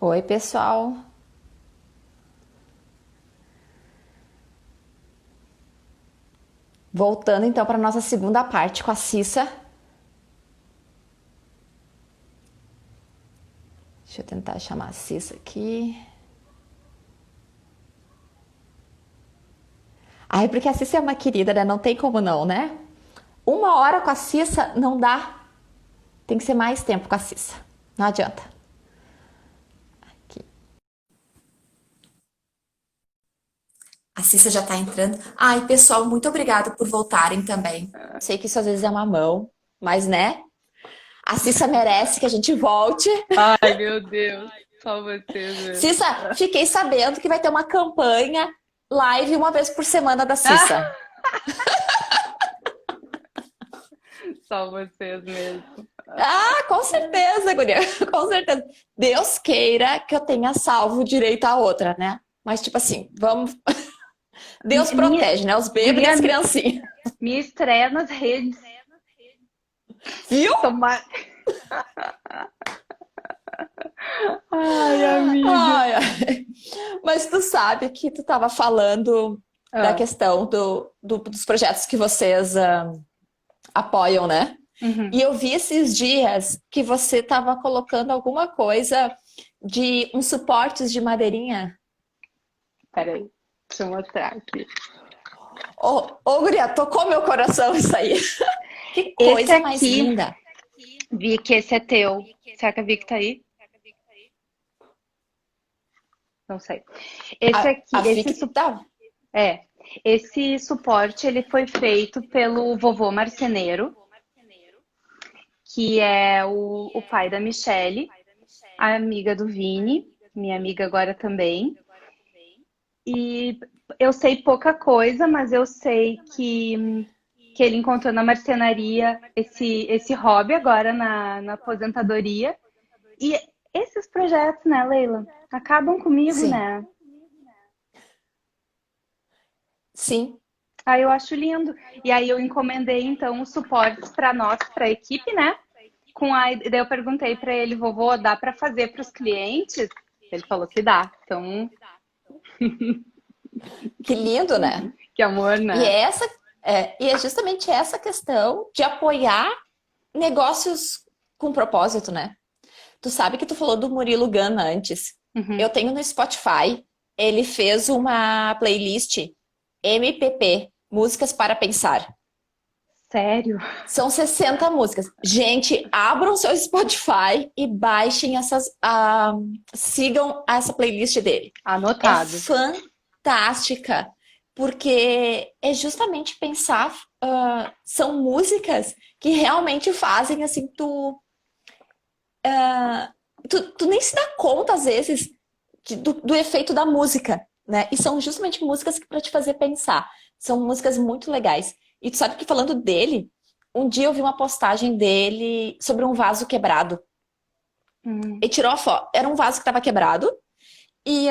Oi, pessoal. Voltando então para nossa segunda parte com a Cissa. Deixa eu tentar chamar a Cissa aqui. Ai, porque a Cissa é uma querida, né? Não tem como não, né? Uma hora com a Cissa não dá. Tem que ser mais tempo com a Cissa. Não adianta. Aqui. A Cissa já tá entrando. Ai, pessoal, muito obrigada por voltarem também. Sei que isso às vezes é uma mão, mas né? A Cissa merece que a gente volte. Ai, meu Deus. Só vocês mesmo. Cissa, fiquei sabendo que vai ter uma campanha live uma vez por semana da Ah, Cissa. só vocês mesmo. Ah, com certeza, guria, com certeza. Deus queira que eu tenha salvo o direito à outra, né? Mas, tipo assim, vamos. Deus Minha, protege, né? Os bebês e guria, as criancinhas. minha estreia nas redes. Viu? Tomar. Ai, amiga. Ai, ai. Mas tu sabe que tu estava falando da Ah, questão dos projetos que vocês apoiam, né? uhum. E eu vi esses dias que você estava colocando alguma coisa de uns suportes de madeirinha. Peraí, deixa eu mostrar aqui. Ô, guria, tocou meu coração isso aí. Que Esse coisa mais aqui, linda. vi que esse é teu. Será que a Vic tá aí? Não sei. Esse aqui, A FIC tá. é, esse suporte ele foi feito pelo vovô marceneiro, que é o pai da Michelle, a amiga do Vini, minha amiga agora também. E eu sei pouca coisa, mas eu sei que ele encontrou na marcenaria esse hobby agora na aposentadoria. E esses projetos, né, Leila, acabam comigo, Sim, né? sim. Aí eu acho lindo. E aí eu encomendei então os suportes para nós, para a equipe, né? Daí eu perguntei para ele, vovô, dá para fazer para os clientes? Ele falou que dá. Então, Que lindo, né? que amor, E né? é essa, e é justamente essa questão de apoiar negócios com propósito, né? Tu sabe que tu falou do Murilo Gun antes. Eu Uhum. tenho no Spotify, ele fez uma playlist MPP, Músicas para Pensar. Sério? São 60 músicas. Gente, abram seu Spotify e baixem sigam essa playlist dele. É Anotado. fantástica, porque é justamente pensar, são músicas que realmente fazem assim, tu nem se dá conta, às vezes, do efeito da música, né? E são justamente músicas para te fazer pensar. São músicas muito legais. E tu sabe que falando dele, um dia eu vi uma postagem dele sobre um vaso quebrado. Hum. Ele tirou a foto. Era um vaso que estava quebrado. E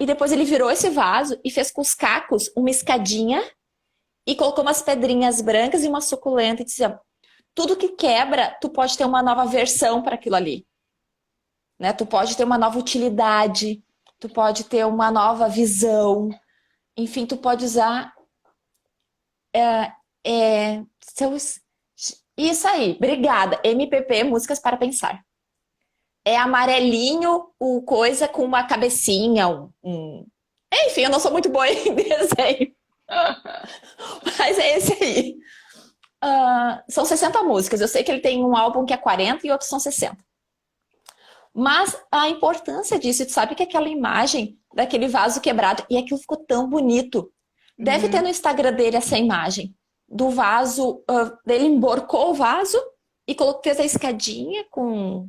depois ele virou esse vaso e fez com os cacos uma escadinha e colocou umas pedrinhas brancas e uma suculenta e dizia: tudo que quebra, tu pode ter uma nova versão para aquilo ali. Né? Tu pode ter uma nova utilidade, tu pode ter uma nova visão, enfim, tu pode usar seus. Isso aí, obrigada. MPP, Músicas para Pensar. É amarelinho, o coisa com uma cabecinha, Enfim, eu não sou muito boa em desenho, mas é esse aí. São 60 músicas. Eu sei que ele tem um álbum que é 40 e outros são 60. Mas a importância disso, tu sabe que aquela imagem daquele vaso quebrado, e aquilo ficou tão bonito. Deve ter Uhum. no Instagram dele essa imagem do vaso, dele emborcou o vaso e colocou, fez a escadinha com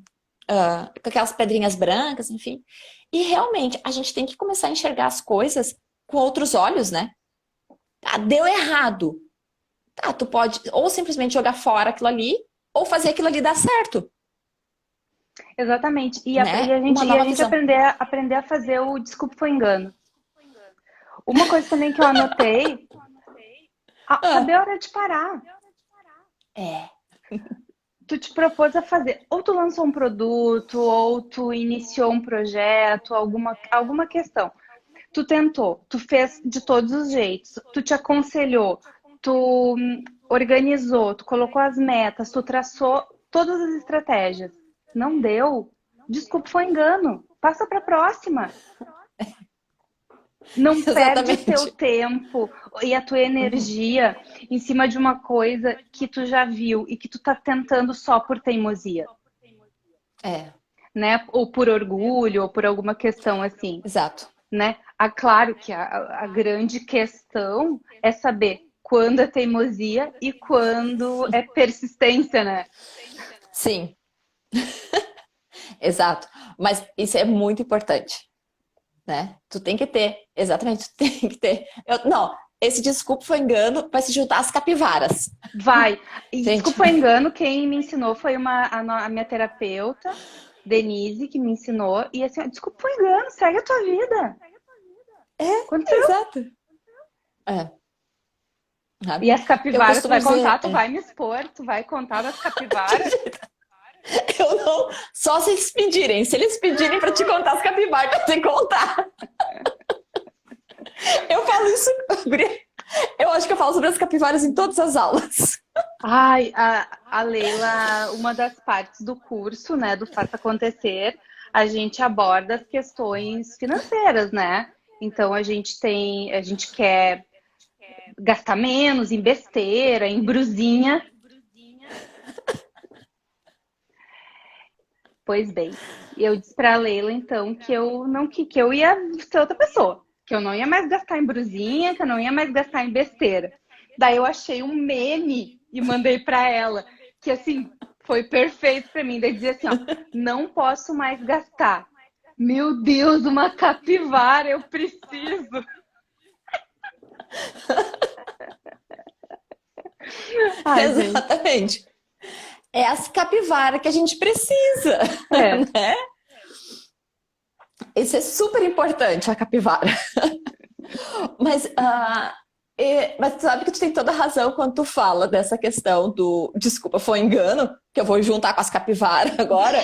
aquelas pedrinhas brancas, enfim. E realmente, a gente tem que começar a enxergar as coisas com outros olhos, né? Tá, deu errado. Tá, tu pode ou simplesmente jogar fora aquilo ali, ou fazer aquilo ali dar certo, Exatamente. né? Uma E a nova gente visão. aprender a fazer o desculpa foi engano. Uma coisa também que eu anotei, saber Ah, a hora de parar. é. tu te propôs a fazer, ou tu lançou um produto, ou tu iniciou um projeto, alguma questão. Tu tentou, tu fez de todos os jeitos, tu te aconselhou, tu organizou, tu colocou as metas, tu traçou todas as estratégias. Não deu? Desculpa, foi engano. Passa para a próxima. Não perde o teu Exatamente. tempo e a tua Uhum. energia em cima de uma coisa que tu já viu e que tu tá tentando só por teimosia, É, né? Ou por orgulho, ou por alguma questão assim, exato. né? Claro que a grande questão é saber quando é teimosia e quando é persistência, né? Sim, exato. Mas isso é muito importante, né? Tu tem que ter, exatamente, tu tem que ter. Não, esse desculpa foi engano, vai se juntar às capivaras. Vai. E Gente, desculpa o engano, quem me ensinou foi a minha terapeuta, Denise, que me ensinou. E assim, ó, desculpa o engano, segue a tua vida. Aconteceu. exato. É, sabe? E as Eu capivaras, tu costumo vai contar, dizer, tu vai me expor, tu vai contar das capivaras. eu não, só se eles pedirem. Se eles pedirem pra te contar as capivaras, eu tenho que contar. Eu falo isso, guria. Eu acho que eu falo sobre as capivaras em todas as aulas. Ai, a Leila, uma das partes do curso, né, do Faça Acontecer, a gente aborda as questões financeiras, né? Então a gente quer gastar menos em besteira, em brusinha. Pois bem, eu disse para a Leila então que eu não que eu ia ser outra pessoa, que eu não ia mais gastar em brusinha, que eu não ia mais gastar em besteira. Daí eu achei um meme e mandei para ela, que assim, foi perfeito para mim. Daí dizia assim, ó, não posso mais gastar. Meu Deus, uma capivara, eu preciso. Ai, gente. Exatamente. É as capivaras que a gente precisa, É. né? Isso é super importante, a capivara. Mas, mas tu sabe que tu tem toda a razão quando tu fala dessa questão do, desculpa, foi engano, que eu vou juntar com as capivaras agora,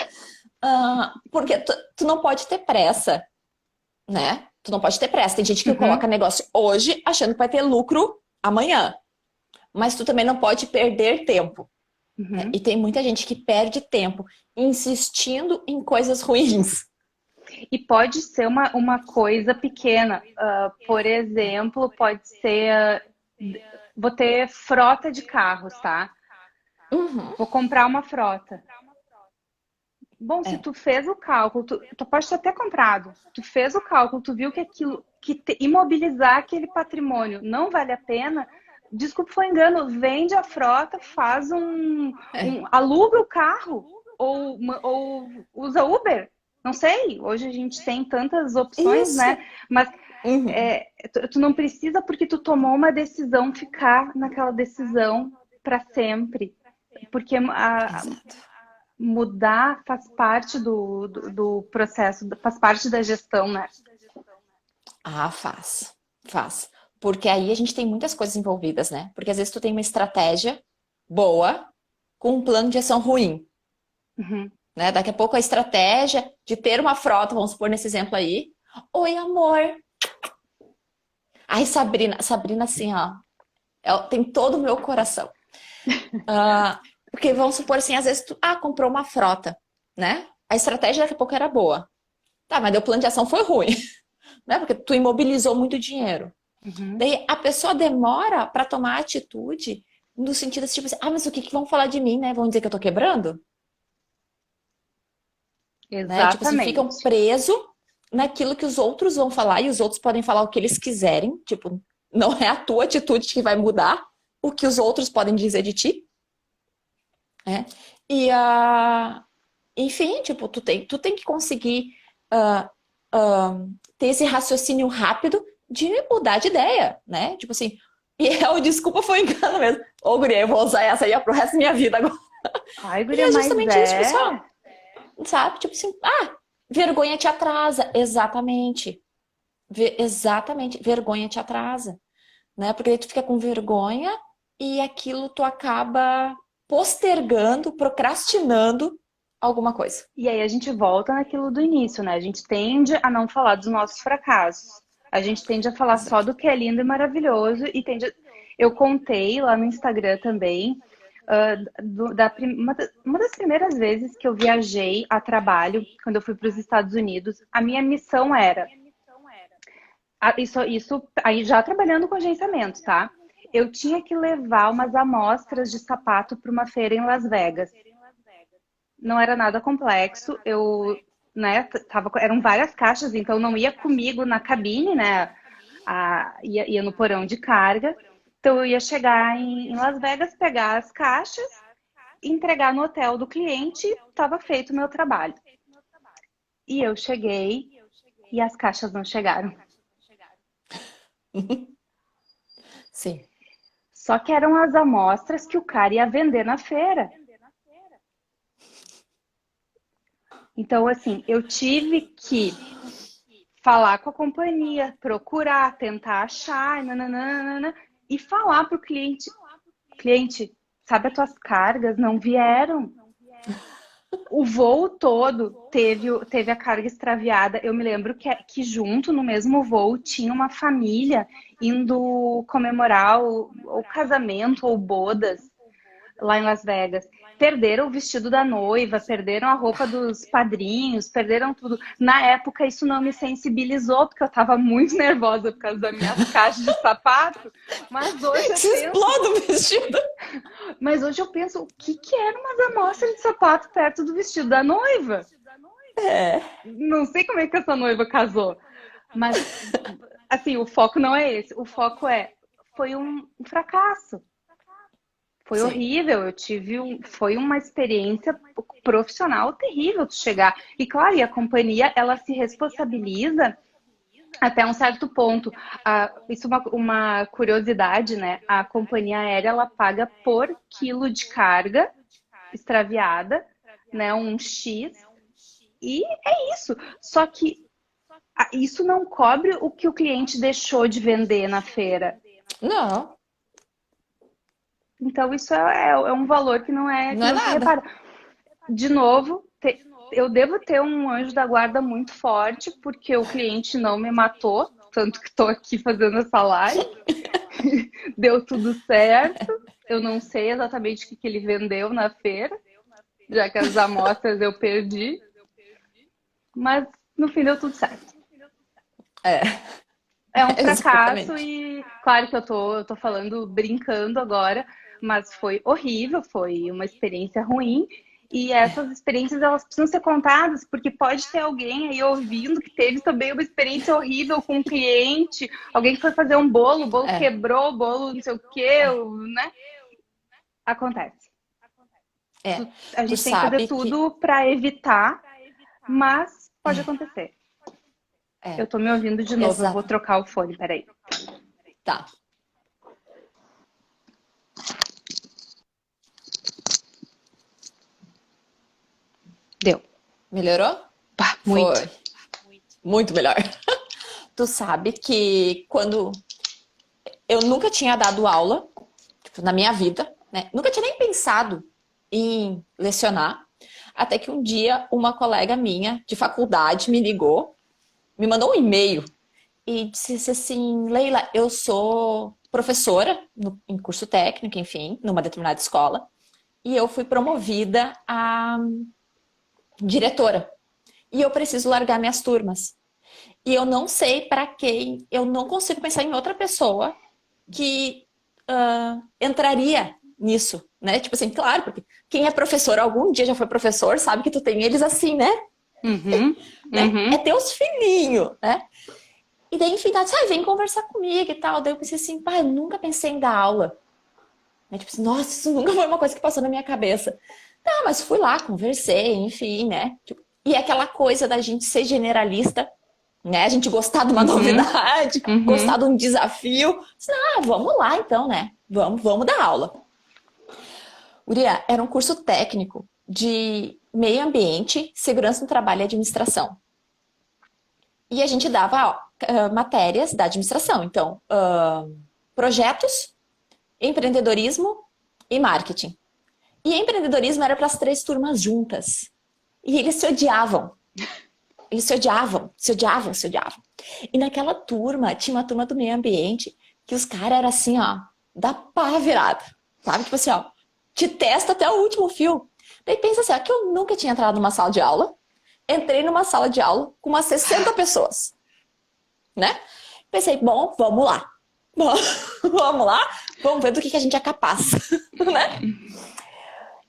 porque tu não pode ter pressa, né? Tu não pode ter pressa. Tem gente que coloca Uhum, negócio hoje achando que vai ter lucro amanhã, mas tu também não pode perder tempo, né? uhum. E tem muita gente que perde tempo insistindo em coisas ruins. E pode ser uma coisa pequena. Por exemplo, pode ser. Vou ter frota de carros, tá? Uhum. Vou comprar uma frota. Bom, se É, tu fez o cálculo, tu pode ter até comprado. Tu fez o cálculo, tu viu que aquilo, imobilizar aquele patrimônio não vale a pena. Desculpa, foi engano. Vende a frota, faz é. aluga o carro ou usa Uber. Não sei. Hoje a gente tem tantas opções, né? Isso. Mas Uhum. tu não precisa porque tu tomou uma decisão ficar naquela decisão para sempre, porque Exato. mudar faz parte do processo, faz parte da gestão, né? Ah, faz. Faz. Porque aí a gente tem muitas coisas envolvidas, né? Porque às vezes tu tem uma estratégia boa com um plano de ação ruim, Uhum. né? Daqui a pouco a estratégia de ter uma frota, vamos supor nesse exemplo aí. Oi, amor. Ai, Sabrina assim, ó, ela tem todo o meu coração. Porque vamos supor assim, às vezes tu, comprou uma frota, né? A estratégia daqui a pouco era boa. Tá, mas o plano de ação foi ruim, né? Porque tu imobilizou muito dinheiro. Uhum. Daí a pessoa demora para tomar atitude no sentido assim, tipo assim, mas o que que vão falar de mim, né? Vão dizer que eu tô quebrando? Né? Tipo assim, ficam Exatamente. presos naquilo que os outros vão falar e os outros podem falar o que eles quiserem. Tipo, não é a tua atitude que vai mudar o que os outros podem dizer de ti, né? E, enfim, tipo, tu tem que conseguir ah, ter esse raciocínio rápido de mudar de ideia, né? Tipo assim, e o desculpa foi engano mesmo. Ô, guria, eu vou usar essa aí pro resto da minha vida agora. Ai, Porque guria, é mas justamente isso, tipo assim, é. sabe? Tipo assim, vergonha te atrasa. Exatamente. Exatamente. Vergonha te atrasa, né? Porque aí tu fica com vergonha e aquilo tu acaba. postergando, procrastinando alguma coisa. E aí a gente volta naquilo do início, né? A gente tende a não falar dos nossos fracassos. A gente tende a falar só Exato. do que é lindo e maravilhoso e tende. Eu contei lá no Instagram também, uma das primeiras vezes que eu viajei a trabalho, quando eu fui para os Estados Unidos, a minha missão era, isso aí já trabalhando com agenciamento, tá? Eu tinha que levar umas amostras de sapato para uma feira em Las Vegas. Não era nada complexo. Eu, né, eram várias caixas, então não ia comigo na cabine, né? Ia no porão de carga. Então eu ia chegar em Las Vegas, pegar as caixas, entregar no hotel do cliente, estava feito o meu trabalho. E eu cheguei e as caixas não chegaram. Sim. Só que eram as amostras que o cara ia vender na feira. Então, assim, eu tive que falar com a companhia, procurar, tentar achar, nananana, e falar para o cliente, sabe as tuas cargas não vieram. O voo todo teve a carga extraviada. Eu me lembro que junto no mesmo voo tinha uma família indo comemorar o casamento ou bodas lá em Las Vegas. Perderam o vestido da noiva, perderam a roupa dos padrinhos, perderam tudo. Na época, isso não me sensibilizou, porque eu estava muito nervosa por causa das minhas caixas de sapato. Mas hoje eu Se penso, explode o vestido. o que era umas amostras de sapato perto do vestido da noiva? É. Não sei como é que essa noiva casou. Mas, assim, o foco não é esse. O foco foi um fracasso. Foi Sim. horrível, foi uma experiência profissional terrível de chegar. E claro, e a companhia, ela se responsabiliza até um certo ponto. Isso é uma curiosidade, né? A companhia aérea, ela paga por quilo de carga extraviada, né? Um X. E é isso. Só que isso não cobre o que o cliente deixou de vender na feira. Não, Então, isso é um valor que não é não se nada. repara. De novo, eu devo ter um anjo da guarda muito forte, porque o cliente não me matou, tanto que estou aqui fazendo essa live. Deu tudo certo. Eu não sei exatamente o que ele vendeu na feira, já que as amostras eu perdi. Mas no fim deu tudo certo. É, É um fracasso exatamente. e claro que eu tô falando brincando agora, mas foi horrível, foi uma experiência ruim. E essas experiências elas precisam ser contadas, porque pode ter alguém aí ouvindo que teve também uma experiência horrível com um cliente, alguém que foi fazer um bolo, o bolo É, quebrou, o bolo não sei o quê, né? Acontece. é. A Tu gente tem que fazer sabe que. tudo para evitar, mas pode acontecer. É, Eu tô me ouvindo de novo, eu vou exato. trocar o fone, peraí. Tá. Deu. Melhorou? Pá, muito. Foi. Muito melhor. Tu sabe que quando eu nunca tinha dado aula, tipo, na minha vida, né? Nunca tinha nem pensado em lecionar, até que um dia uma colega minha de faculdade me ligou, me mandou um e-mail e disse assim: Leila, eu sou professora em curso técnico, enfim, numa determinada escola, e eu fui promovida a diretora. E eu preciso largar minhas turmas. E eu não sei para quem, eu não consigo pensar em outra pessoa que entraria nisso, né? Tipo assim, claro, porque quem é professor algum dia já foi professor, sabe que tu tem eles assim, né? Uhum, né? É uhum. teus filhinhos, né? E daí, enfim, ela disse, vem conversar comigo e tal. Daí eu pensei assim, pai, eu nunca pensei em dar aula. Né? Tipo assim, nossa, isso nunca foi uma coisa que passou na minha cabeça. Tá, mas fui lá, conversei, enfim, né? Tipo, e é aquela coisa da gente ser generalista, né? A gente gostar de uma Uhum, novidade, gostar uhum. de um desafio. Disse, vamos lá então, né? Vamos dar aula. Uriah, era um curso técnico de meio ambiente, segurança no trabalho e administração. E a gente dava matérias da administração. Então, projetos, empreendedorismo e marketing. E empreendedorismo era para as 3 turmas juntas. E eles se odiavam. Eles se odiavam, se odiavam, se odiavam. E naquela turma, tinha uma turma do meio ambiente, que os caras eram assim, ó, da pá virada. Sabe? Tipo assim, ó, te testa até o último fio. Daí pensa assim, ó, que eu nunca tinha entrado numa sala de aula. Entrei numa sala de aula com umas 60 pessoas. Né? Pensei, bom, vamos lá. Bom, vamos lá, vamos ver do que a gente é capaz. Né?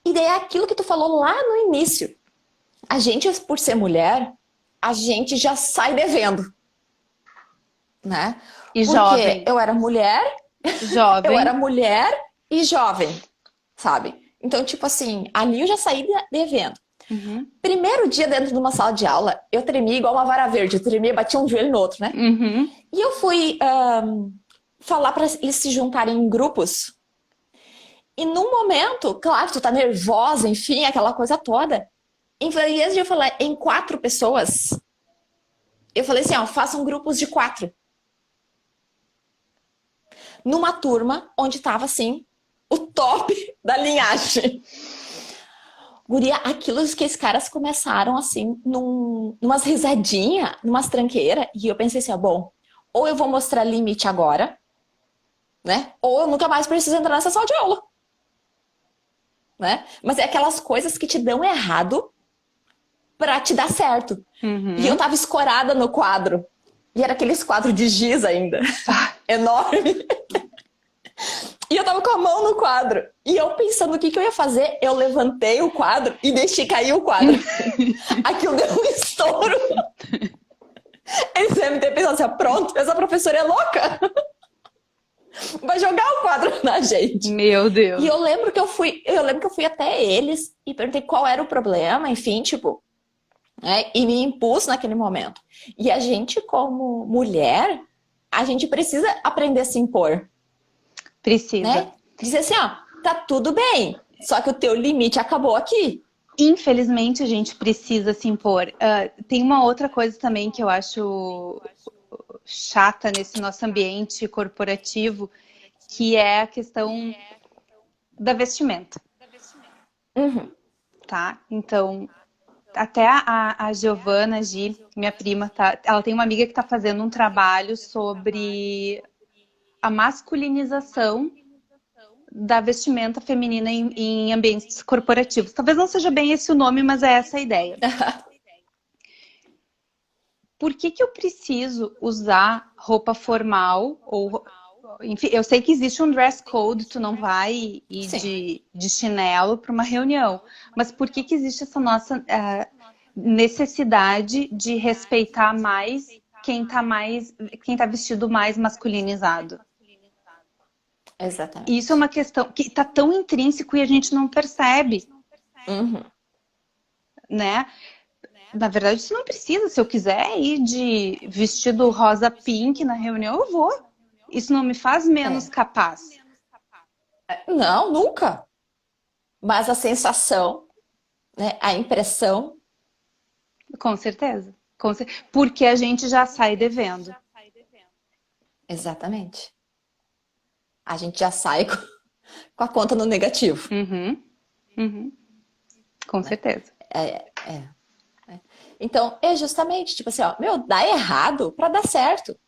E daí é aquilo que tu falou lá no início. A gente, por ser mulher, a gente já sai devendo, né? E Porque jovem. eu era Jovem. mulher e jovem, sabe? Então, tipo assim, ali eu já saí devendo. Uhum. Primeiro dia dentro de uma sala de aula, eu tremia igual uma vara verde. Eu tremia, batia um joelho no outro, né? Uhum. E eu fui falar para eles se juntarem em grupos. E num momento, claro, tu tá nervosa, enfim, aquela coisa toda. Em vez de eu falar em 4 pessoas, eu falei assim, ó, façam grupos de 4. Numa turma onde tava, assim, o top da linhagem. Guria, aquilo que esses caras começaram, assim, numas risadinhas, numas tranqueiras, e eu pensei assim, ó, bom, ou eu vou mostrar limite agora, né? Ou eu nunca mais preciso entrar nessa sala de aula, né? Mas é aquelas coisas que te dão errado pra te dar certo. E eu Uhum. tava escorada no quadro. E era aqueles quadros de giz ainda. Enorme. E eu tava com a mão no quadro. E eu pensando o que eu ia fazer, eu levantei o quadro e deixei cair o quadro. Aquilo deu um estouro. Eles devem ter pensado assim, pronto, essa professora é louca. Vai jogar o quadro na gente. Meu E Deus. eu lembro que eu fui até eles e perguntei qual era o problema, enfim, tipo, né? E me impus naquele momento. E a gente, como mulher, a gente precisa aprender a se impor, Precisa. né? Dizer assim, ó, tá tudo bem, só que o teu limite acabou aqui. Infelizmente, a gente precisa se impor. Tem uma outra coisa também que eu acho chata nesse nosso ambiente corporativo, que é a questão da vestimenta, Uhum. tá? Então, até a Giovana Gi, minha prima, ela tem uma amiga que está fazendo um trabalho sobre a masculinização da vestimenta feminina em ambientes corporativos. Talvez não seja bem esse o nome, mas é essa a ideia. Por que eu preciso usar roupa formal ou enfim, eu sei que existe um dress code, tu não vai ir Sim. de chinelo para uma reunião, mas por que existe essa nossa necessidade de respeitar quem tá vestido mais masculinizado? Isso é Exatamente. uma questão que está tão intrínseco e a gente não percebe, Uhum. né? Na verdade, isso não precisa. Se eu quiser ir de vestido rosa pink na reunião, eu vou. Isso não me faz menos É. capaz. Não, nunca. Mas a sensação, né, a impressão, Com certeza. Porque a gente já sai devendo. exatamente. A gente já sai com a conta no negativo, Uhum, uhum, com né? certeza. É. Então, é justamente, tipo assim, ó, meu, dá errado pra dar certo,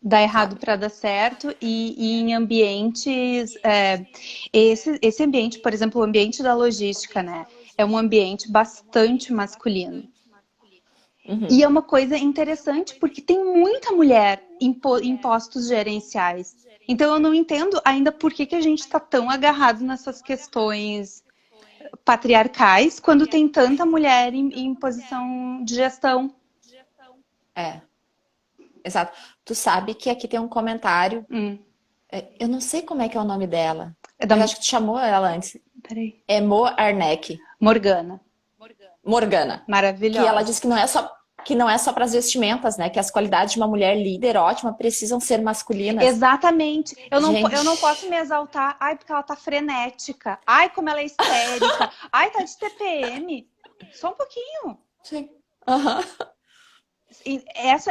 Dá errado sabe? para dar certo e em ambientes. Esse ambiente, por exemplo, o ambiente da logística, né? É um ambiente bastante masculino. E Uhum. é uma coisa interessante porque tem muita mulher em postos gerenciais. Então eu não entendo ainda por que a gente está tão agarrado nessas questões patriarcais quando tem tanta mulher em posição de gestão. É, exato. Tu sabe que aqui tem um comentário, eu não sei como é que é o nome dela, É da. mas acho que tu chamou ela antes. Peraí. É Mo Arneck, Morgana. Morgana, que ela Maravilhosa. diz que não é só para as vestimentas, né? Que as qualidades de uma mulher líder ótima precisam ser masculinas. Exatamente. Eu não posso Gente, me exaltar. Ai, porque ela tá frenética. Ai, como ela é histérica. Ai, tá de TPM. Só um pouquinho. sim. Aham.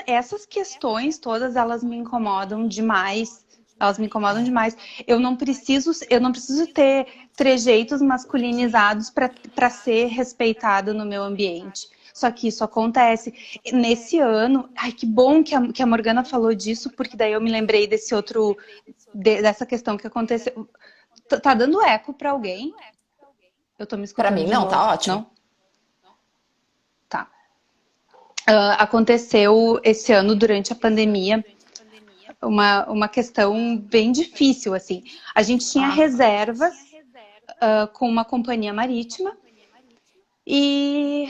Essas questões todas, elas me incomodam demais. Elas me incomodam demais. Eu não preciso ter trejeitos masculinizados para ser respeitada no meu ambiente. Só que isso acontece. Nesse ano, ai, que bom que a Morgana falou disso, porque daí eu me lembrei desse outro, dessa questão que aconteceu. Tá dando eco para alguém? Eu tô me Pra escutando mim, de não, tá novo. ótimo. Não? Tá. Aconteceu esse ano, durante a pandemia, uma questão bem difícil, assim. A gente tinha Ah, reservas com uma companhia marítima e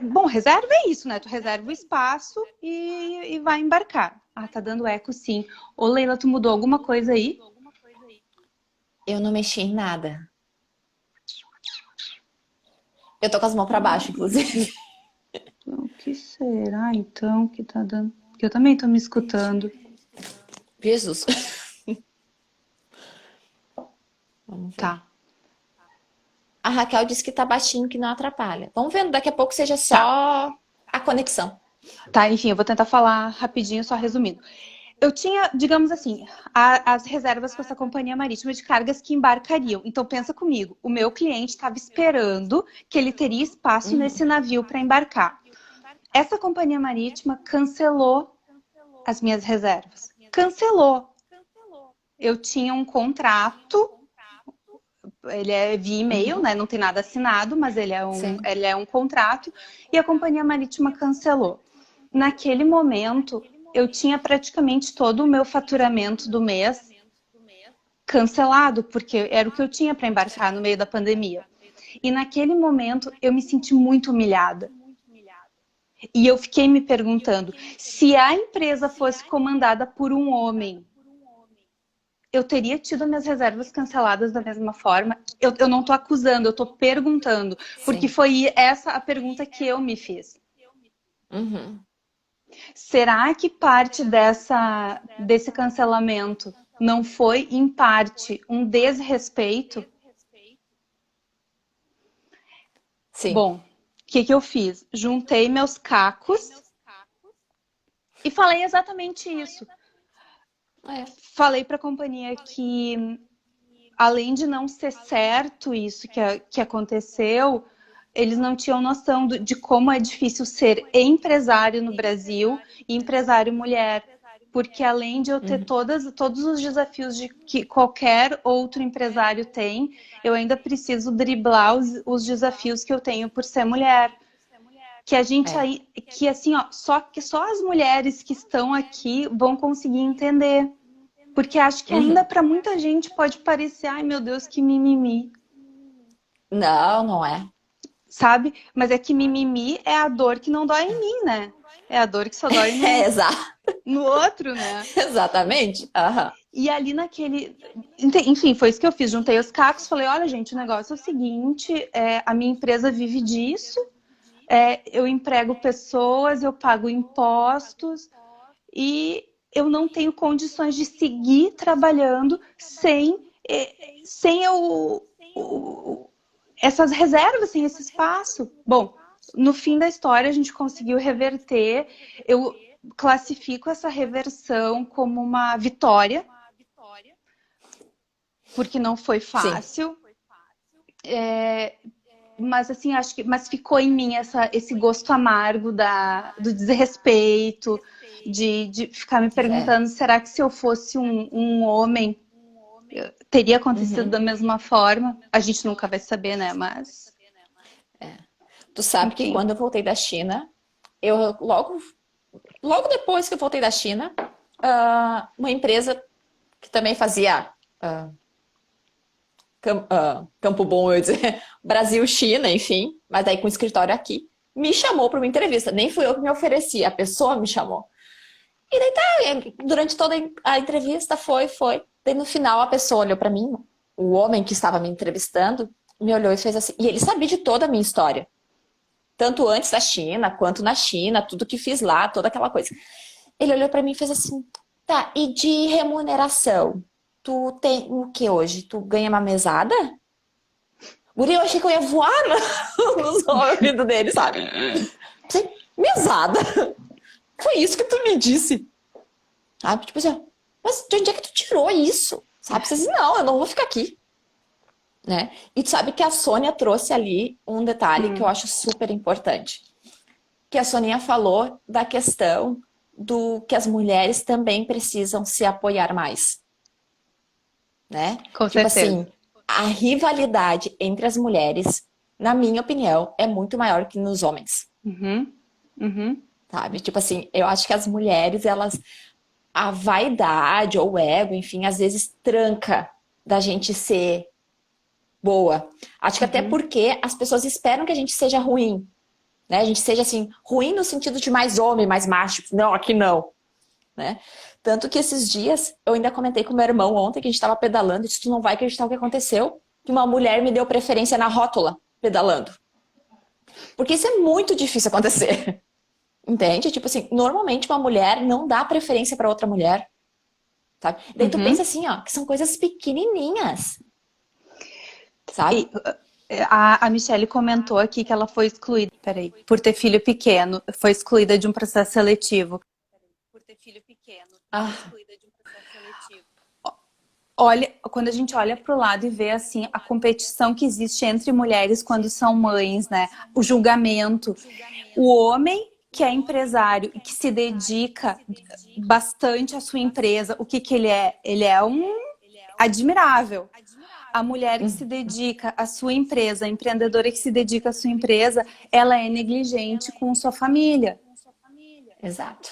bom, reserva é isso, né? Tu reserva o espaço e vai embarcar. Ah, tá dando eco, sim. Ô, Leila, tu mudou alguma coisa aí? eu não mexi em nada. Eu tô com as mãos pra baixo, inclusive. O que será então que tá dando? Que eu também tô me escutando. Jesus. Vamos ver. Tá, A Raquel disse que tá baixinho, que não atrapalha. Vamos vendo, daqui a pouco seja tá. só a conexão. Tá, enfim, eu vou tentar falar rapidinho, só resumindo. Eu tinha, digamos assim, as reservas com essa companhia marítima de cargas que embarcariam. Então, pensa comigo, o meu cliente estava esperando que ele teria espaço nesse navio para embarcar. Essa companhia marítima cancelou as minhas reservas. Cancelou. Eu tinha um contrato, ele é via e-mail, né? Não tem nada assinado, mas Sim. ele é um contrato, e a companhia marítima cancelou. Naquele momento, eu tinha praticamente todo o meu faturamento do mês cancelado, porque era o que eu tinha para embarcar no meio da pandemia. E naquele momento, eu me senti muito humilhada. E eu fiquei me perguntando, se a empresa fosse comandada por um homem, eu teria tido minhas reservas canceladas da mesma forma? Eu não estou acusando, eu estou perguntando, porque Sim. foi essa a pergunta que eu me fiz. Uhum. Será que parte desse cancelamento não foi, em parte, um desrespeito? Sim. Bom, o que eu fiz? Juntei meus cacos e falei exatamente isso. É. Falei para a companhia que, além de não ser certo isso que aconteceu, eles não tinham noção de como é difícil ser empresário no Brasil e empresário mulher. Porque além de eu ter Uhum. todos os desafios de que qualquer outro empresário tem, eu ainda preciso driblar os desafios que eu tenho por ser mulher. Que a gente É. aí, que assim, ó, só as mulheres que estão aqui vão conseguir entender. Porque acho que ainda Uhum. para muita gente pode parecer, ai meu Deus, que mimimi, Não, não é. sabe? Mas é que mimimi é a dor que não dói em mim, né? É a dor que só dói É, no, no outro, né? exatamente. Aham. E ali naquele. Enfim, foi isso que eu fiz. Juntei os cacos, falei: olha, gente, o negócio é o seguinte: a minha empresa vive disso, eu emprego pessoas, eu pago impostos e eu não tenho condições de seguir trabalhando sem essas reservas, sem esse espaço. Bom, no fim da história, a gente conseguiu reverter. Eu classifico essa reversão como uma vitória, porque não foi Sim. fácil. Mas assim, mas ficou em mim esse gosto amargo do desrespeito, de ficar me É. perguntando, será que se eu fosse um homem, teria acontecido Uhum. da mesma forma? A gente nunca vai saber, né? Mas, Tu sabe que enfim. quando eu voltei da China, eu logo depois que eu voltei da China, uma empresa que também fazia Campo Bom, eu ia dizer, Brasil-China, enfim, mas aí com escritório aqui, me chamou para uma entrevista. Nem fui eu que me ofereci, a pessoa me chamou. E daí tá, durante toda a entrevista foi. Daí no final a pessoa olhou para mim, o homem que estava me entrevistando, me olhou e fez assim. E ele sabia de toda a minha história. Tanto antes da China, quanto na China, tudo que fiz lá, toda aquela coisa. Ele olhou para mim e fez assim: tá, e de remuneração? Tu tem o que hoje? Tu ganha uma mesada? Guri, eu achei que eu ia voar nos ouvidos dele, sabe? Pensei, mesada? Foi isso que tu me disse? sabe? Tipo assim, ó, mas de onde é que tu tirou isso? Sabe? Você diz, não, eu não vou ficar aqui, né? E tu sabe que a Sônia trouxe ali um detalhe que eu Hum, acho super importante. Que a Soninha falou da questão do que as mulheres também precisam se apoiar mais, né? com Tipo certeza. assim, a rivalidade entre as mulheres, na minha opinião, é muito maior que nos homens, Uhum, uhum, sabe? Tipo assim, eu acho que as mulheres, elas, a vaidade ou o ego, enfim, às vezes tranca da gente ser boa. Acho que até uhum. porque as pessoas esperam que a gente seja ruim, né? A gente seja assim, ruim no sentido de mais homem, mais macho. Não, aqui não, né? Tanto que esses dias eu ainda comentei com meu irmão ontem que a gente estava pedalando e disse, tu não vai acreditar o que aconteceu, que uma mulher me deu preferência na rótula pedalando. Porque isso é muito difícil acontecer. Entende? Tipo assim, normalmente uma mulher não dá preferência para outra mulher, sabe? Daí tu pensa Uhum. assim, ó, que são coisas pequenininhas, sabe? E, a Michelle comentou aqui que ela foi excluída, peraí, por ter filho pequeno, foi excluída de um processo seletivo. Ah, Olha, quando a gente olha para o lado e vê assim a competição que existe entre mulheres quando são mães, né? O julgamento, o homem que é empresário e que se dedica bastante à sua empresa, o que que ele é? Ele é um admirável. A mulher que se dedica à sua empresa, a empreendedora que se dedica à sua empresa, ela é negligente com sua família. exato.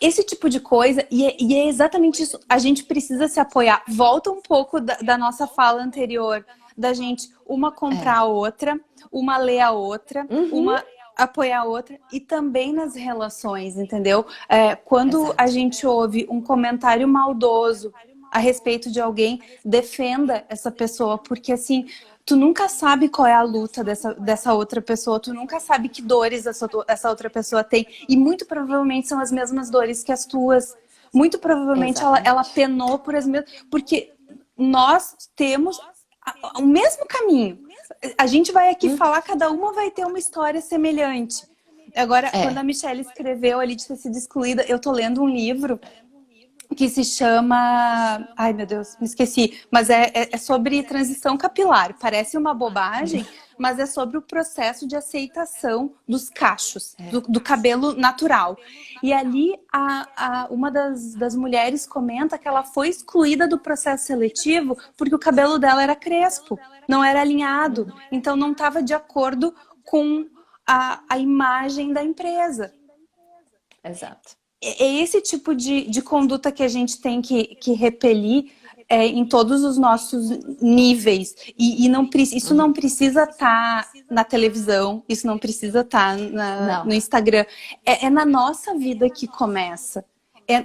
Esse tipo de coisa, e é exatamente isso, a gente precisa se apoiar. Volta um pouco da nossa fala anterior, da gente uma comprar É. a outra, uma ler a outra, Uhum. uma apoiar a outra, e também nas relações, entendeu? Quando a Exato. gente ouve um comentário maldoso a respeito de alguém, defenda essa pessoa, porque assim, tu nunca sabe qual é a luta dessa outra pessoa, tu nunca sabe que dores essa outra pessoa tem, e muito provavelmente são as mesmas dores que as tuas. Muito provavelmente ela Exatamente. penou por as mesmas. Porque nós temos o mesmo caminho. A gente vai aqui falar, cada uma vai ter uma história semelhante. Agora, quando a É. Michelle escreveu ali de ter sido excluída, eu tô lendo um livro que se chama. Ai, meu Deus, me esqueci. Mas é sobre transição capilar. Parece uma bobagem, mas é sobre o processo de aceitação dos cachos, do cabelo natural. E ali, uma das mulheres comenta que ela foi excluída do processo seletivo porque o cabelo dela era crespo, não era alinhado. Então, não estava de acordo com a imagem da empresa. Exato. É esse tipo de conduta que a gente tem que repelir em todos os nossos níveis. E não, isso não precisa estar na televisão, isso não precisa estar no Não. Instagram. É na nossa vida que começa. É.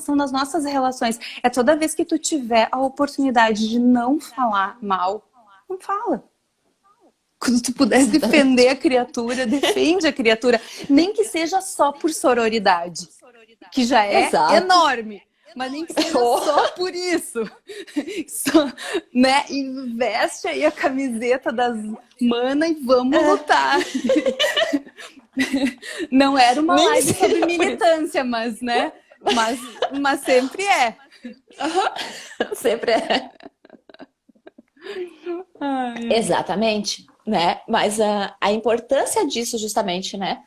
São nas nossas relações. É toda vez que tu tiver a oportunidade de não falar mal, não fala. Quando tu puder Exatamente. defender a criatura, defende a criatura. Nem que seja só por sororidade, que já é Exato. enorme. Mas nem que seja Oh, só por isso. Só, né? Investe aí a camiseta das manas e vamos lutar. Não era uma nem que live sobre seja por isso. militância, mas, né? Mas sempre é. Sempre é. Ai, ai. Exatamente, né? Mas a importância disso, justamente, né?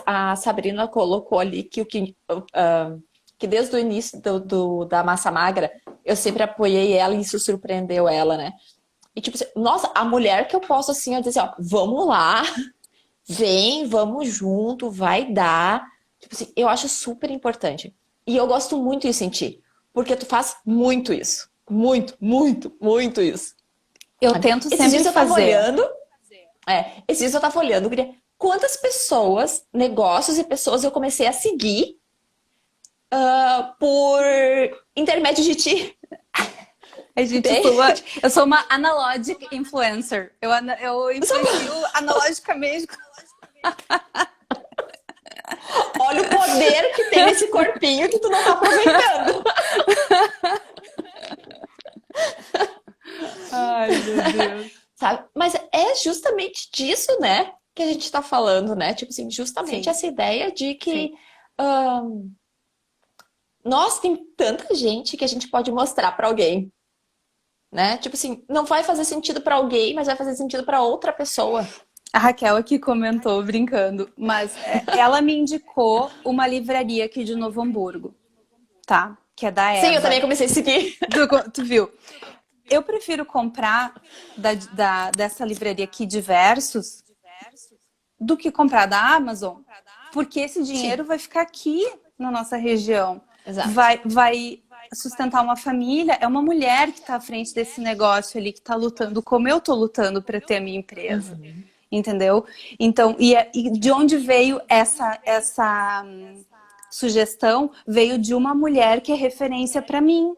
A Sabrina colocou ali que que desde o início da massa magra, eu sempre apoiei ela e isso surpreendeu ela, né? E tipo, assim, nossa, a mulher que eu posso assim, eu dizer, ó, vamos lá, vem, vamos junto, vai dar. Tipo assim, eu acho super importante. E eu gosto muito disso em ti, porque tu faz muito isso. Muito, muito, muito isso. Eu Sabe? tento Esses sempre dias eu tava fazer. olhando, esses dias eu tava olhando, eu queria, quantas pessoas, negócios e pessoas eu comecei a seguir por intermédio de ti. A gente Entende? eu sou uma analogic influencer. Eu influencio analogicamente. Olha o poder que tem nesse corpinho que tu não tá aproveitando. Ai, meu Deus. Sabe? Mas é justamente disso, né? que a gente tá falando, né? Tipo assim, justamente Sim, essa ideia de sim. que nós tem tanta gente que a gente pode mostrar pra alguém, né? Tipo assim, não vai fazer sentido pra alguém, mas vai fazer sentido pra outra pessoa. A Raquel aqui comentou, brincando, mas ela me indicou uma livraria aqui de Novo Hamburgo, tá? Que é da Sim, eu também Eva. comecei a seguir. Tu viu? Eu prefiro comprar dessa livraria aqui diversos do que comprar da Amazon, porque esse Sim, dinheiro vai ficar aqui na nossa região. exato. Vai sustentar uma família. É uma mulher que está à frente desse negócio ali, que está lutando como eu estou lutando para ter a minha empresa. Uhum. Entendeu? Então, e de onde veio essa sugestão? Veio de uma mulher que é referência para mim.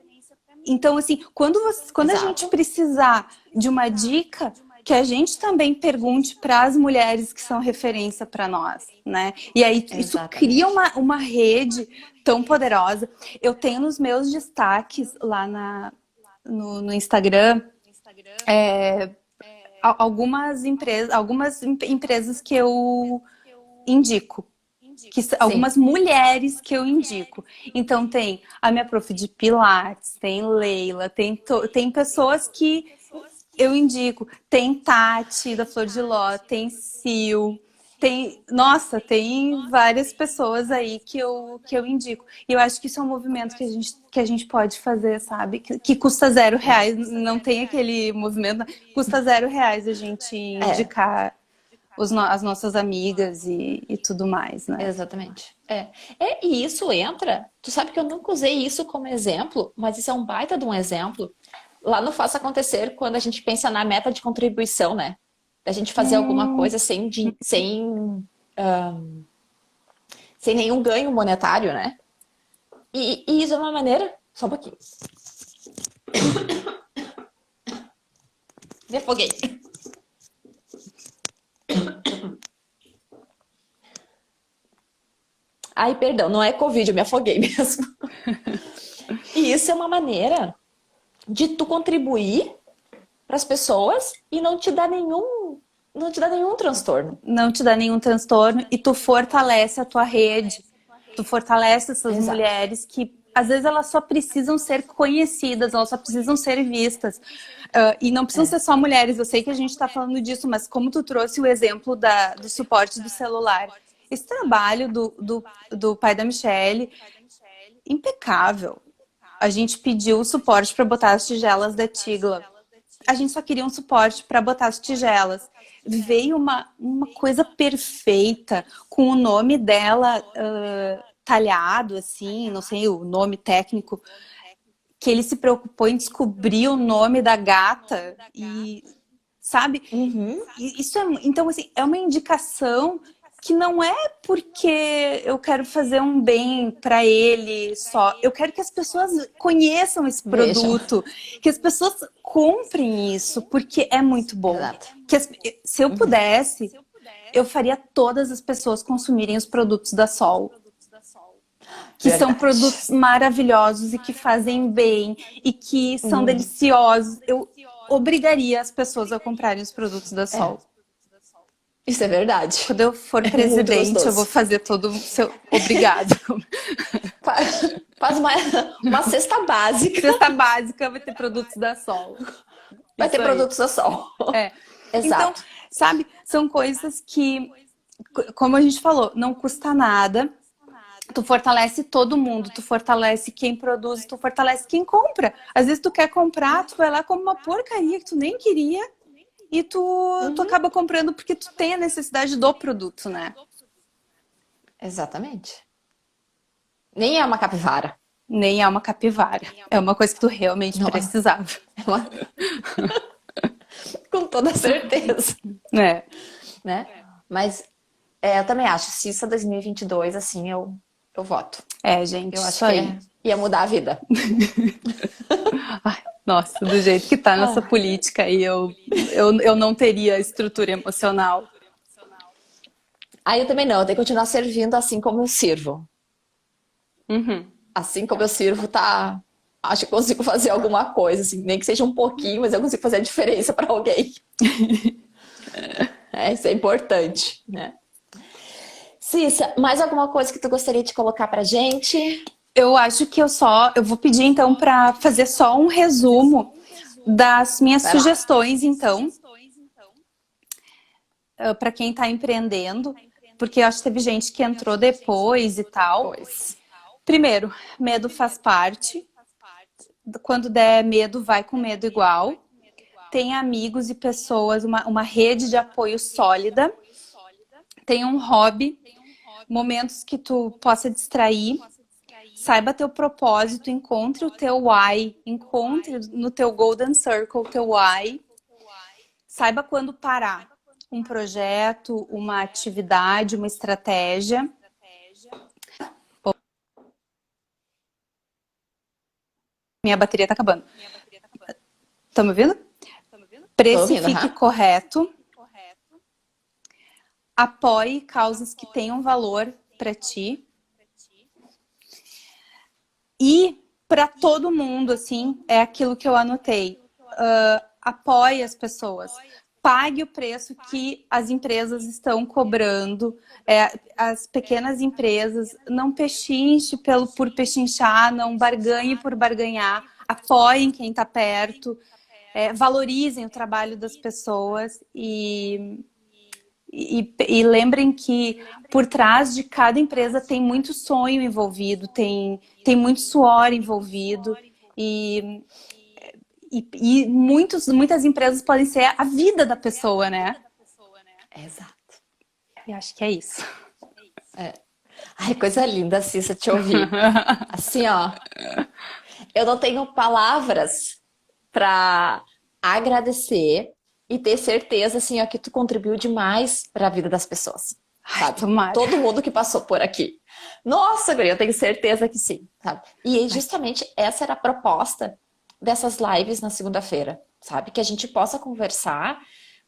Então, assim, quando a gente Exato. precisar de uma dica, que a gente também pergunte para as mulheres que são referência para nós, né? E aí isso cria Exatamente. uma rede tão poderosa. Eu tenho nos meus destaques lá no Instagram algumas empresas que eu indico Sim. algumas mulheres que eu indico. Então tem a minha prof de Pilates, tem Leila, tem pessoas que eu indico. Tem Tati da Flor de Ló, tem Sil, tem várias pessoas aí que eu indico. E eu acho que isso é um movimento que a gente pode fazer, sabe? Que custa R$ 0, não tem aquele movimento, custa R$ 0 a gente É, indicar as nossas amigas e tudo mais, né? exatamente. E isso entra. Tu sabe que eu nunca usei isso como exemplo, mas isso é um baita de um exemplo. Lá no Faça Acontecer, quando a gente pensa na meta de contribuição, né? Da gente fazer alguma Hum, coisa sem nenhum ganho monetário, né? E isso é uma maneira. Só um pouquinho. Me afoguei. Ai, perdão, não é Covid, eu me afoguei mesmo. E isso é uma maneira de tu contribuir para as pessoas e não te dá nenhum transtorno. não te dá nenhum transtorno e tu fortalece a tua rede, tu fortalece essas Exato. mulheres que às vezes elas só precisam ser conhecidas, elas só precisam ser vistas. E não precisam É, ser só mulheres, eu sei que a gente está falando disso, mas como tu trouxe o exemplo do suporte do celular, esse trabalho do pai da Michelle, impecável. A gente pediu o suporte para botar as tigelas da Tigla. A gente só queria um suporte para botar as tigelas. Veio uma coisa perfeita, com o nome dela talhado, assim, não sei o nome técnico, que ele se preocupou em descobrir o nome da gata e, sabe? uhum, Isso então, assim, é uma indicação que não é porque eu quero fazer um bem para ele só. Eu quero que as pessoas conheçam esse vejam. produto, que as pessoas comprem isso, porque é muito bom. Exato. Se eu pudesse, eu faria todas as pessoas consumirem os produtos da Sol, que são Verdade. produtos maravilhosos e que fazem bem e que são Uhum. deliciosos. Eu obrigaria as pessoas a comprarem os produtos da É, Sol. isso é verdade. Quando eu for É muito presidente, eu vou gostoso. fazer todo o seu obrigado. Faz uma cesta básica, Cesta básica vai ter produtos da Sol. vai ter Isso aí. produtos a sol. É. Então, Exato. sabe, são coisas que, como a gente falou, não custa nada. Tu fortalece todo mundo, tu fortalece quem produz, tu fortalece quem compra. Às vezes tu quer comprar, tu vai lá como uma porcaria que tu nem queria e tu Uhum. acaba comprando porque tu tem a necessidade do produto, né? Exatamente. Nem é uma capivara. Nem é uma capivara. É uma coisa que tu realmente Não é. precisava. É uma... Com toda certeza. É. Né? Mas eu também acho, se isso é 2022, assim, eu voto. É, gente, Eu acho isso que aí. ia mudar a vida. Ai, nossa, do jeito que tá nossa Ah. política aí, eu não teria estrutura emocional. Aí eu também não, eu tenho que continuar servindo assim como eu sirvo. Uhum. Assim como eu sirvo, tá. Acho que consigo fazer alguma coisa, assim, nem que seja um pouquinho, mas eu consigo fazer a diferença para alguém. Isso é importante, né? Cissa, mais alguma coisa que tu gostaria de colocar pra gente? Eu acho que eu vou pedir então para fazer só um resumo das minhas Vai lá. sugestões, então, para quem está empreendendo, porque eu acho que teve gente que entrou depois e tal. Pois. Primeiro, medo faz parte. Quando der medo, vai com medo igual. Tem amigos e pessoas, uma rede de apoio sólida. Tem um hobby, momentos que tu possa distrair. Saiba teu propósito, encontre o teu why, encontre no teu golden circle o teu why. Saiba quando parar um projeto, uma atividade, uma estratégia. Minha bateria tá acabando. Tá me ouvindo? Tô ouvindo, Precifique aham. correto. Apoie causas que tenham valor para ti. E para todo mundo, assim, é aquilo que eu anotei. Apoie as pessoas. Pague o preço que as empresas estão cobrando. As pequenas empresas, não pechinche por pechinchar, não barganhe por barganhar. Apoiem quem está perto. Valorizem o trabalho das pessoas e lembrem que por trás de cada empresa tem muito sonho envolvido, tem muito suor envolvido e muitas empresas podem ser a vida da pessoa, né? Exato. E acho que é isso. Ai, coisa linda, Cissa, te ouvir. Assim, ó, eu não tenho palavras pra agradecer e ter certeza, assim, ó, que tu contribuiu demais para a vida das pessoas, Ai, sabe? tomara. Todo mundo que passou por aqui. Nossa, guria, eu tenho certeza que sim, sabe? E justamente essa era a proposta dessas lives na segunda-feira, sabe? Que a gente possa conversar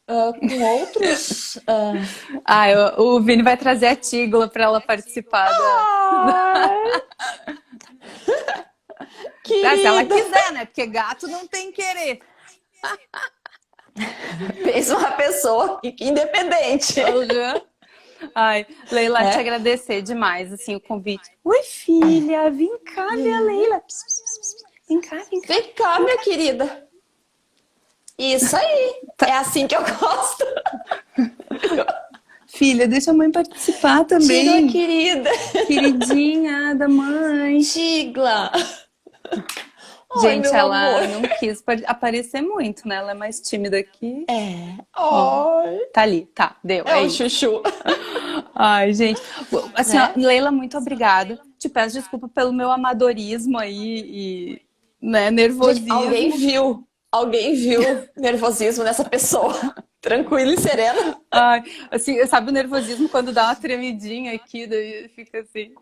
com outros. O Vini vai trazer a Tigla para ela participar Ai, se ela querida! quiser, né? Porque gato não tem querer. Pensa uma pessoa independente. Uhum. Ai, Leila, te É. agradecer demais, assim, o convite. Oi, filha, vem cá, minha Leila. Pss, pss, pss. Vem cá, vem cá. Vem cá, minha querida. Isso aí. É assim que eu gosto. Filha, deixa a mãe participar Tigla, também. querida. Queridinha da mãe. Tigla. Ai, Gente, meu ela amor. não quis aparecer muito, né? Ela é mais tímida aqui. Ó, Ai. tá ali, tá, deu, É é o isso. chuchu. Ai, gente. Assim, ó, Né? Leila, muito obrigada. Te peço desculpa pelo meu amadorismo aí né, Gente, nervosismo. alguém viu nervosismo nessa pessoa. Tranquila e serena. Ai, assim, sabe o nervosismo quando dá uma tremidinha aqui, daí fica assim.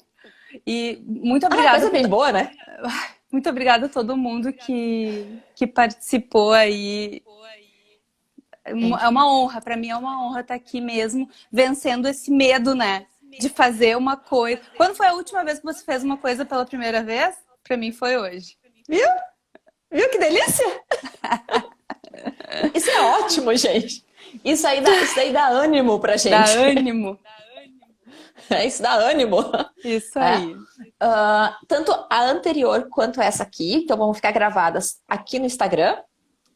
E muito Ah, obrigada coisa bem boa, né? muito obrigada a todo mundo que participou aí. É uma honra, para mim é uma honra estar aqui mesmo, vencendo esse medo, né? De fazer uma coisa. Quando foi a última vez que você fez uma coisa pela primeira vez? Para mim foi hoje. Viu? Viu que delícia? Isso é ótimo, gente. Isso aí dá ânimo pra Dá gente. ânimo. Isso dá ânimo. Isso É. aí. Tanto a anterior quanto essa aqui, então vão ficar gravadas aqui no Instagram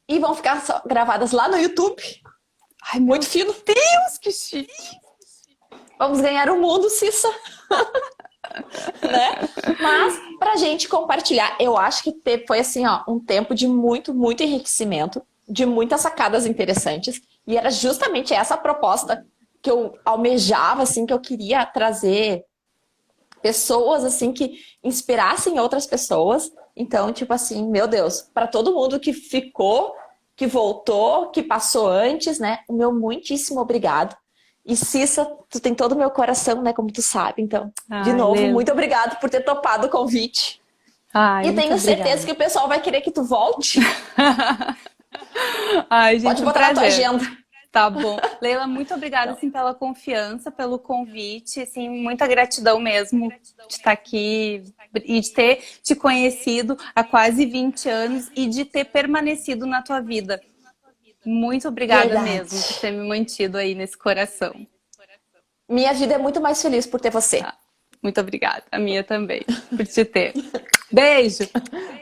e vão ficar gravadas lá no YouTube. Ai, meu Muito fino. Deus, que chique. Vamos ganhar o mundo, Cissa. Né? Mas pra gente compartilhar, eu acho que foi assim, ó, um tempo de muito, muito enriquecimento, de muitas sacadas interessantes, e era justamente essa a proposta que eu almejava, assim, que eu queria trazer pessoas, assim, que inspirassem outras pessoas. Então, tipo assim, meu Deus, para todo mundo que ficou, que voltou, que passou antes, né? O meu muitíssimo obrigado. E Cissa, tu tem todo o meu coração, né? Como tu sabe. Então, de Ai, novo, Leila. muito obrigado por ter topado o convite. Ai, E muito tenho certeza obrigada. que o pessoal vai querer que tu volte. Ai, Pode gente, um botar na tua prazer. agenda. Tá bom. Leila, muito obrigada, Então, assim, pela confiança, pelo convite, assim, muita gratidão mesmo de estar aqui e de ter te conhecido há quase 20 anos e de ter permanecido na tua vida. Muito obrigada mesmo por Verdade. ter me mantido aí nesse coração. Minha vida é muito mais feliz por ter você. Tá? Muito obrigada. A minha também, por te ter. Beijo.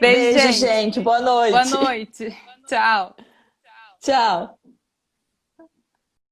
Beijo, Beijo, gente. gente. Boa Boa noite. noite. Tchau. Tchau.